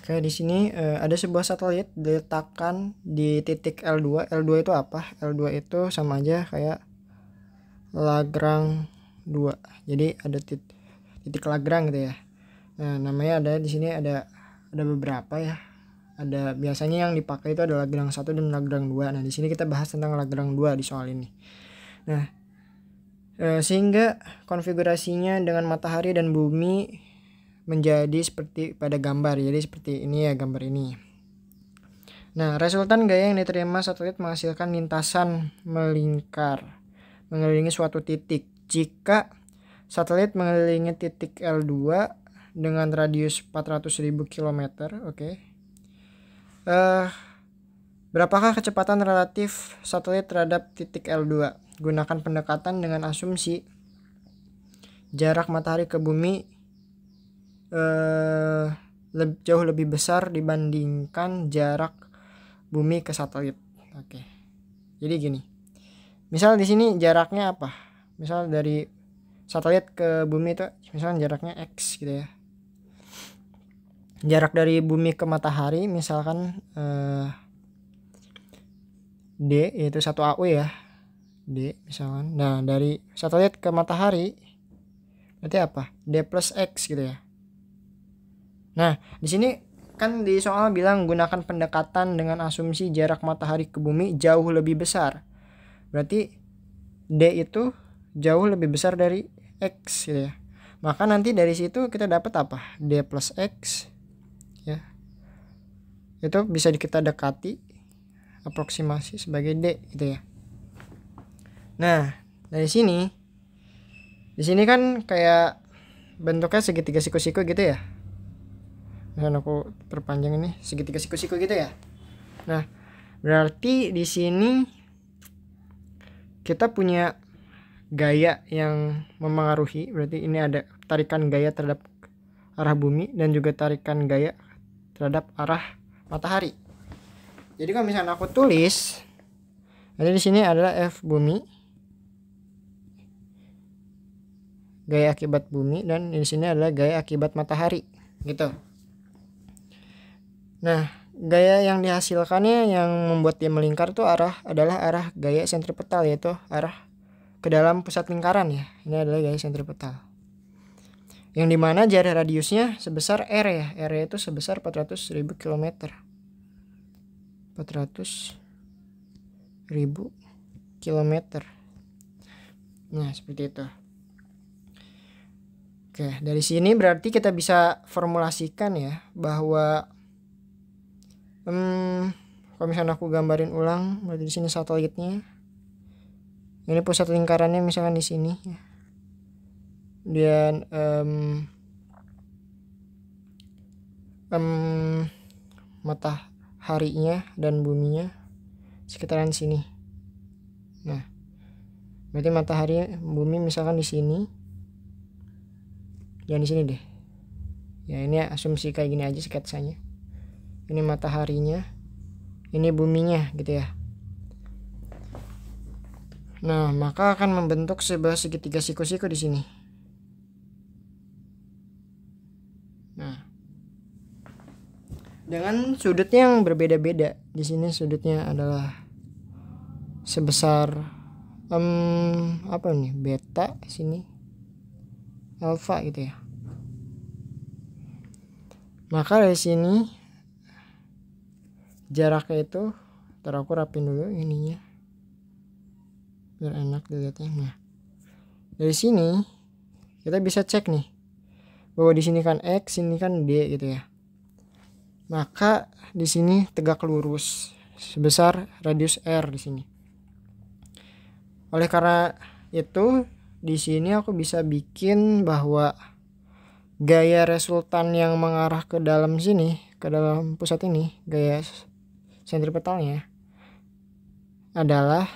Oke, di sini ada sebuah satelit diletakkan di titik L2. L2 itu apa? L2 itu sama aja kayak Lagrange 2. Jadi ada titik Lagrange gitu ya. Nah, namanya ada di sini ada beberapa ya. Ada biasanya yang dipakai itu ada Lagrange 1 dan Lagrange 2. Nah, di sini kita bahas tentang Lagrange 2 di soal ini. Nah, sehingga konfigurasinya dengan matahari dan bumi menjadi seperti pada gambar. Jadi seperti ini ya gambar ini. Nah, resultan gaya yang diterima satelit menghasilkan lintasan melingkar mengelilingi suatu titik. Jika satelit mengelilingi titik L2 dengan radius 400.000 km, oke. Berapakah kecepatan relatif satelit terhadap titik L2? Gunakan pendekatan dengan asumsi jarak matahari ke bumi jauh lebih besar dibandingkan jarak bumi ke satelit. Oke. Jadi gini. Misal di sini jaraknya apa? Misal dari satelit ke bumi itu misalnya jaraknya X gitu ya. Jarak dari bumi ke matahari misalkan D yaitu 1 AU ya. D misalkan. Nah, dari satelit ke matahari berarti apa? D plus X gitu ya. Nah, di sini kan di soal bilang gunakan pendekatan dengan asumsi jarak matahari ke bumi jauh lebih besar. Berarti D itu jauh lebih besar dari X gitu ya. Maka nanti dari situ kita dapat apa? D plus X ya. Itu bisa kita dekati aproksimasi sebagai D gitu ya. Nah, dari sini di sini kan kayak bentuknya segitiga siku-siku gitu ya. Misalnya aku perpanjang ini segitiga siku-siku gitu ya. Nah, berarti di sini kita punya gaya yang memengaruhi. Berarti ini ada tarikan gaya terhadap arah bumi dan juga tarikan gaya terhadap arah matahari. Jadi kalau misalnya aku tulis, jadi di sini adalah F bumi, gaya akibat bumi, dan di sini adalah gaya akibat matahari, gitu. Nah, gaya yang dihasilkannya yang membuat dia melingkar itu adalah arah gaya sentripetal, yaitu arah ke dalam pusat lingkaran ya. Ini adalah gaya sentripetal. Yang dimana jarak radiusnya sebesar R ya. R itu sebesar 400.000 km. 400.000 km. Nah, seperti itu. Oke, dari sini berarti kita bisa formulasikan ya bahwa kalau misalnya aku gambarin ulang, berarti di sini satelitnya. Ini pusat lingkarannya misalkan di sini ya. Dan mataharinya dan buminya sekitaran sini. Nah, berarti matahari, bumi misalkan di sini. Jangan di sini deh. Ya, ini asumsi kayak gini aja sketsanya. Ini mataharinya, ini buminya gitu ya. Nah, maka akan membentuk sebuah segitiga siku-siku di sini. Nah, dengan sudutnya yang berbeda-beda. Di sini sudutnya adalah sebesar apa nih? Beta sini. Alfa gitu ya. Maka dari sini jaraknya itu aku rapin dulu ininya biar enak dilihatnya. Nah, dari sini kita bisa cek nih bahwa di sini kan X, ini kan D gitu ya. Maka di sini tegak lurus sebesar radius R di sini. Oleh karena itu di sini aku bisa bikin bahwa gaya resultan yang mengarah ke dalam sini, ke dalam pusat ini, gaya sentripetalnya adalah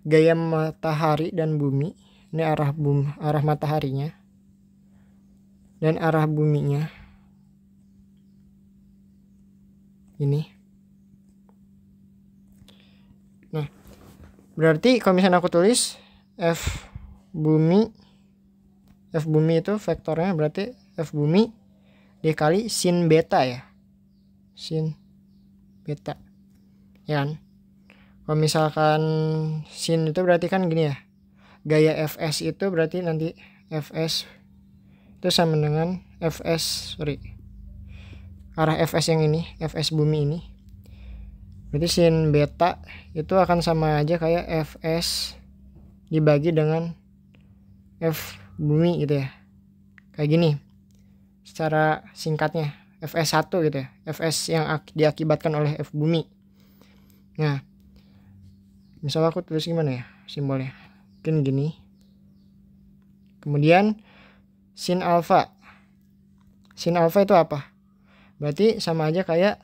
gaya matahari dan bumi. Ini arah mataharinya dan arah buminya ini. Nah, berarti kalau misalnya aku tulis F bumi itu vektornya berarti F bumi dikali sin beta ya, sin beta ya kan. Kalau misalkan sin itu berarti kan gini ya, gaya Fs itu berarti nanti Fs itu sama dengan arah Fs yang ini, Fs bumi ini, berarti sin beta itu akan sama aja kayak Fs dibagi dengan F bumi gitu ya, kayak gini secara singkatnya, Fs1 gitu ya, Fs yang diakibatkan oleh F bumi. Nah misalnya aku tulis gimana ya simbolnya, mungkin gini. Kemudian sin alfa itu apa? Berarti sama aja kayak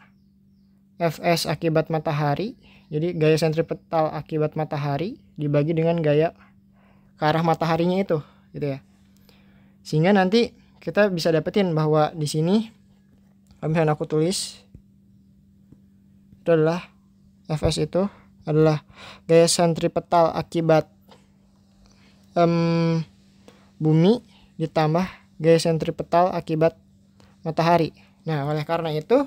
Fs akibat matahari, jadi gaya sentripetal akibat matahari dibagi dengan gaya ke arah mataharinya itu gitu ya. Sehingga nanti kita bisa dapetin bahwa di sini kalau misalnya aku tulis itu adalah Fs itu adalah gaya sentripetal akibat bumi ditambah gaya sentripetal akibat matahari. Nah oleh karena itu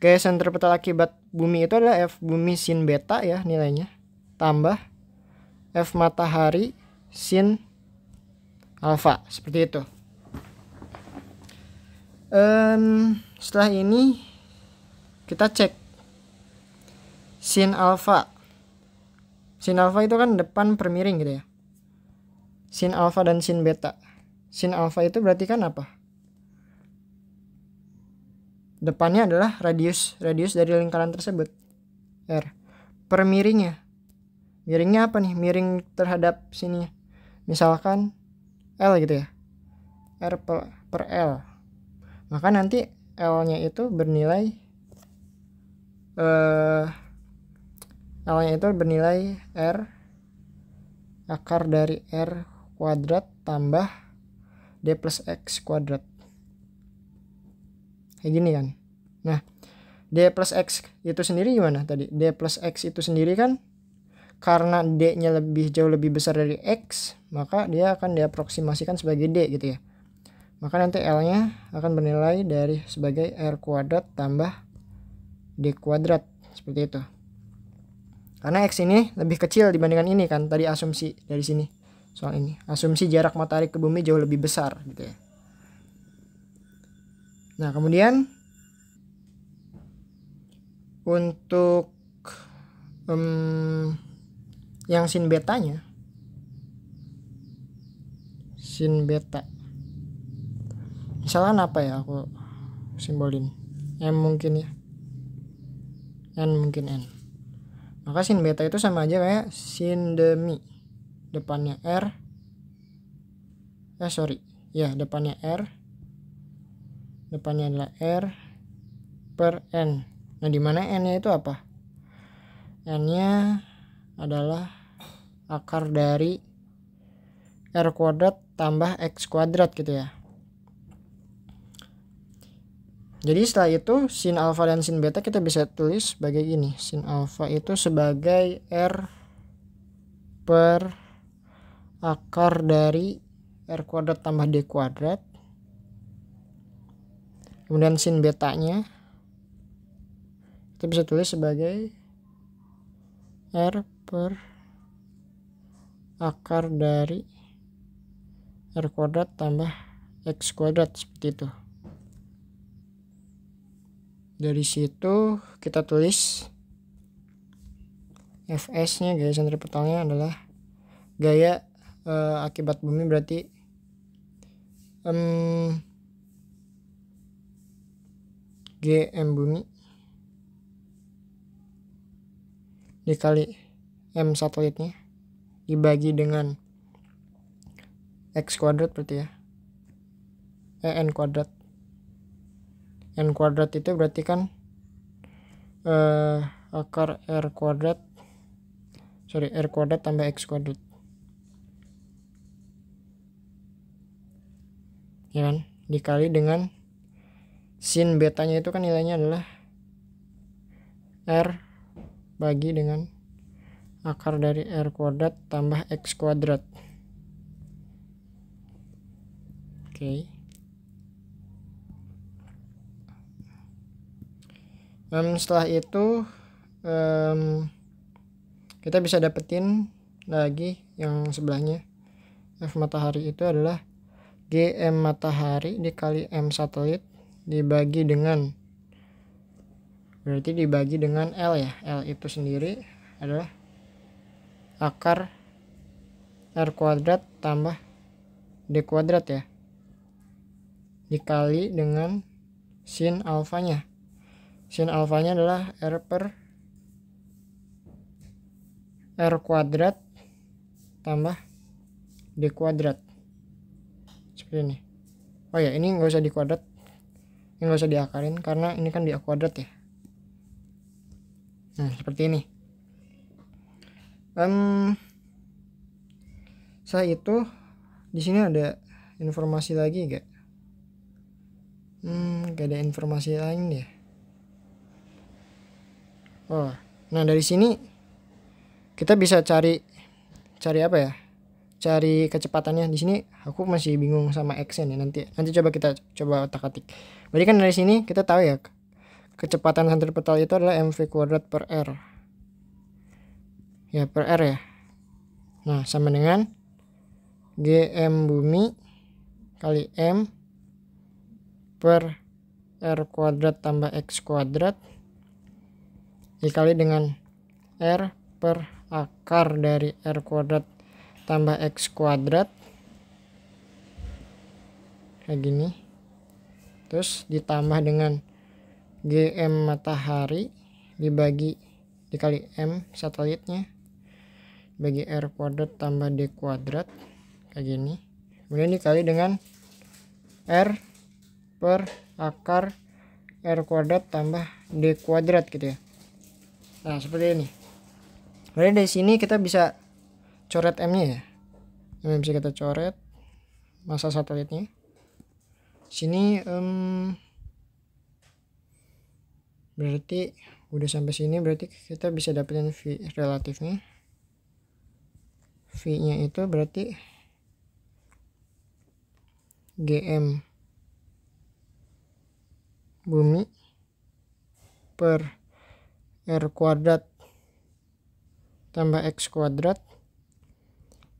gaya sentripetal akibat bumi itu adalah F bumi sin beta ya nilainya, tambah F matahari sin alfa, seperti itu. Setelah ini kita cek sin alfa. Sin alfa itu kan depan per miring gitu ya. Sin alfa dan sin beta. Sin alfa itu berarti kan apa? Depannya adalah radius dari lingkaran tersebut, R. Per miringnya. Miringnya apa nih? Miring terhadap sini. Misalkan L gitu ya. R per L. Maka nanti L-nya itu bernilai L-nya itu bernilai R akar dari R kuadrat tambah D plus X kuadrat. Kayak gini kan. Nah D plus X itu sendiri gimana tadi? D plus X itu sendiri kan karena D-nya jauh lebih besar dari X, maka dia akan diaproksimasikan sebagai D gitu ya. Maka nanti L-nya akan bernilai dari sebagai R kuadrat tambah D kuadrat, seperti itu. Karena X ini lebih kecil dibandingkan ini kan, tadi asumsi dari sini soal ini. Asumsi jarak matahari ke bumi jauh lebih besar gitu ya. Nah kemudian untuk yang sin betanya, sin beta misalkan apa ya, aku simbolin M mungkin ya, N mungkin N. Maka sin beta itu sama aja kayak sin demi, depannya R, depannya R, depannya adalah R per N. Nah dimana N-nya itu apa? N-nya adalah akar dari R kuadrat tambah X kuadrat gitu ya. Jadi setelah itu sin alfa dan sin beta kita bisa tulis sebagai gini. Sin alfa itu sebagai R per akar dari R kuadrat tambah D kuadrat. Kemudian sin betanya kita bisa tulis sebagai R per akar dari R kuadrat tambah X kuadrat, seperti itu. Dari situ kita tulis Fs-nya, gaya sentripetalnya adalah gaya akibat bumi, berarti Gm bumi dikali M satelitnya dibagi dengan X kuadrat berarti ya, N kuadrat. N kuadrat itu berarti kan akar R kuadrat tambah X kuadrat ya kan, dikali dengan sin betanya itu kan nilainya adalah R bagi dengan akar dari R kuadrat tambah X kuadrat. Oke. Setelah itu kita bisa dapetin lagi yang sebelahnya. F matahari itu adalah GM matahari dikali M satelit dibagi dengan, berarti dibagi dengan L ya. L itu sendiri adalah akar R kuadrat tambah D kuadrat ya, dikali dengan sin alfanya. Sin alfanya adalah R kuadrat tambah D kuadrat. Seperti ini. Oh ya, ini nggak usah di kuadrat, ini nggak usah diakarin karena ini kan di kuadrat ya. Nah, seperti ini. Setelah itu di sini ada informasi lagi gak? Gak ada informasi lain ya. Oh, nah dari sini kita bisa cari apa ya? Cari kecepatannya. Di sini aku masih bingung sama x-nya nih. Nanti coba kita otak-atik. Berarti kan dari sini kita tahu ya, kecepatan sentripetal itu adalah mv kuadrat per r. Ya, per r ya. Nah, sama dengan gm bumi kali m per r kuadrat tambah x kuadrat dikali dengan r per akar dari r kuadrat tambah x kuadrat, kayak gini. Terus ditambah dengan gm matahari dikali m satelitnya bagi r kuadrat tambah d kuadrat, kayak gini. Kemudian dikali dengan r per akar r kuadrat tambah d kuadrat gitu ya. Nah, seperti ini. Kemudian dari sini kita bisa coret m-nya ya. Ini bisa kita coret massa satelitnya. Sini berarti udah sampai sini, berarti kita bisa dapetin V relatifnya. V-nya itu berarti GM bumi per R kuadrat tambah X kuadrat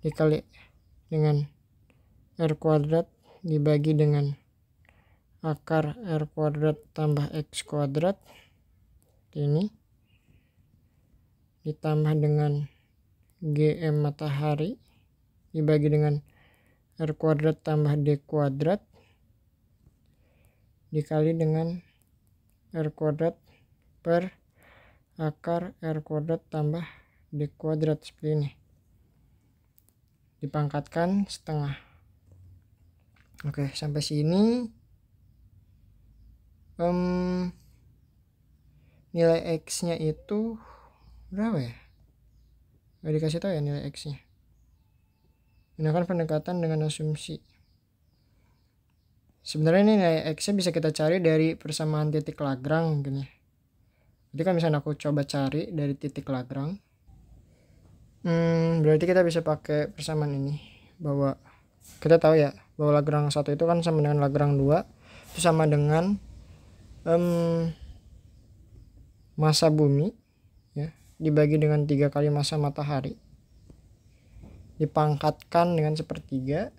dikali dengan R kuadrat dibagi dengan akar R kuadrat tambah X kuadrat, ini ditambah dengan GM matahari dibagi dengan R kuadrat tambah D kuadrat dikali dengan R kuadrat per akar R kuadrat tambah D kuadrat, seperti ini. Dipangkatkan setengah. Oke, sampai sini nilai X nya itu berapa ya? Gak dikasih tahu ya nilai X nya. Gunakan pendekatan dengan asumsi. Sebenarnya ini nilai X nya bisa kita cari dari persamaan titik Lagrange mungkin ya. Jadi kan misalnya aku coba cari dari titik Lagrange, berarti kita bisa pakai persamaan ini, bahwa kita tahu ya bahwa Lagrange 1 itu kan sama dengan Lagrange 2 itu sama dengan massa bumi ya dibagi dengan 3 kali massa matahari dipangkatkan dengan 1/3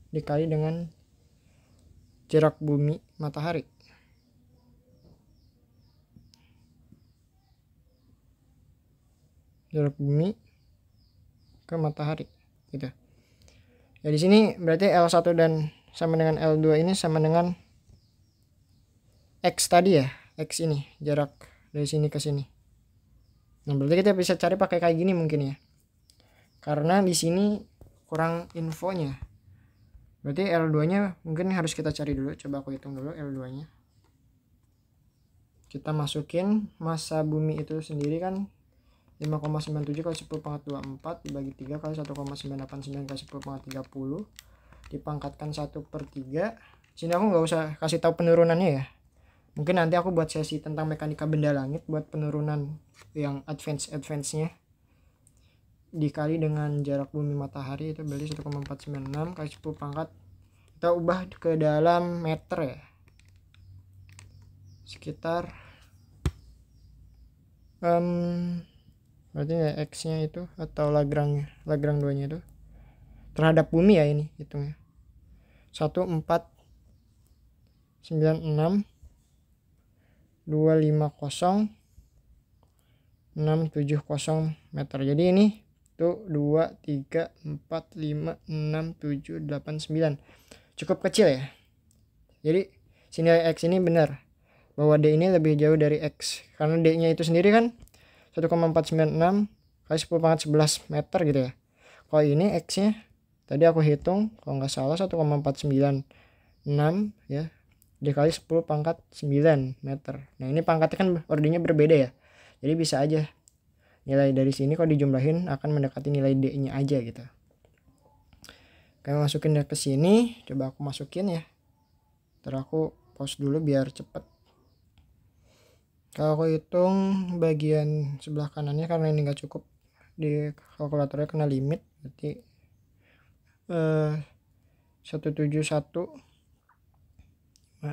dikali dengan jarak bumi matahari. Jarak bumi ke matahari gitu. Ya di sini berarti L1 dan sama dengan L2 ini sama dengan X tadi ya. X ini jarak dari sini ke sini. Nah, berarti kita bisa cari pakai kayak gini mungkin ya. Karena di sini kurang infonya. Berarti L2-nya mungkin harus kita cari dulu. Coba aku hitung dulu L2-nya. Kita masukin massa bumi itu sendiri kan 5,97 kali 10⁻24 dibagi 3 kali 1,989 kali 10⁻30 dipangkatkan 1/3. Sini aku nggak usah kasih tahu penurunannya ya. Mungkin nanti aku buat sesi tentang mekanika benda langit buat penurunan yang advance-nya. Dikali dengan jarak bumi matahari itu berarti 1,496 kali 10 pangkat. Kita ubah ke dalam meter ya. Sekitar berarti ya X-nya itu atau Lagrange 2-nya itu terhadap bumi ya, ini hitungnya 1496 250 670 meter. Jadi ini tuh 2 3 4 5 6 7 8 9 cukup kecil ya. Jadi si nilai X ini benar bahwa D ini lebih jauh dari X, karena D nya itu sendiri kan 1,496 kali 10 pangkat 11 meter gitu ya. Kalau ini X nya tadi aku hitung kalau nggak salah 1,496 ya, dikali 10 pangkat 9 meter. Nah ini pangkatnya kan ordenya berbeda ya, jadi bisa aja nilai dari sini kalau dijumlahin akan mendekati nilai D nya aja gitu. Kayak masukin ke sini, coba aku masukin ya, ntar aku pause dulu biar cepet. Kalau aku hitung bagian sebelah kanannya, karena ini nggak cukup di kalkulatornya kena limit, berarti 171,694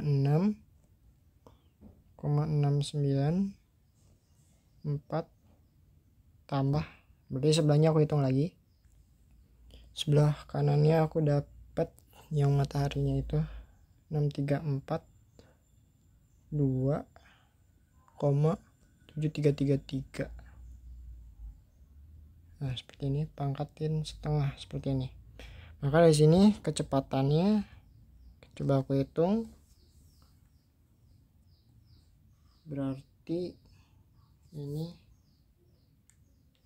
tambah, berarti sebelahnya aku hitung lagi. Sebelah kanannya aku dapat yang mataharinya itu 634 2,7333. Nah seperti ini, pangkatin setengah seperti ini. Maka dari sini kecepatannya coba aku hitung, berarti ini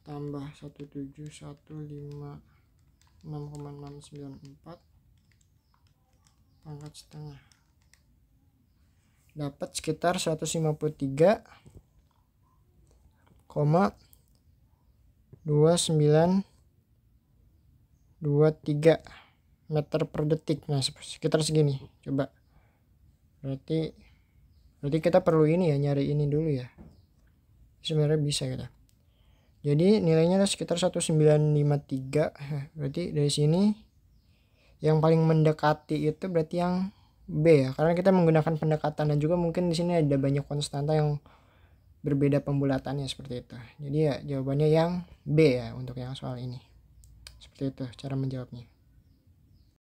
tambah 17156,694 pangkat setengah, dapat sekitar 153,2923 meter per detik. Nah sekitar segini. Coba berarti kita perlu ini ya, nyari ini dulu ya, sebenarnya bisa kita. Jadi nilainya sekitar 1953. Berarti dari sini yang paling mendekati itu berarti yang B ya, karena kita menggunakan pendekatan, dan juga mungkin di sini ada banyak konstanta yang berbeda pembulatannya seperti itu. Jadi ya jawabannya yang B ya untuk yang soal ini. Seperti itu cara menjawabnya.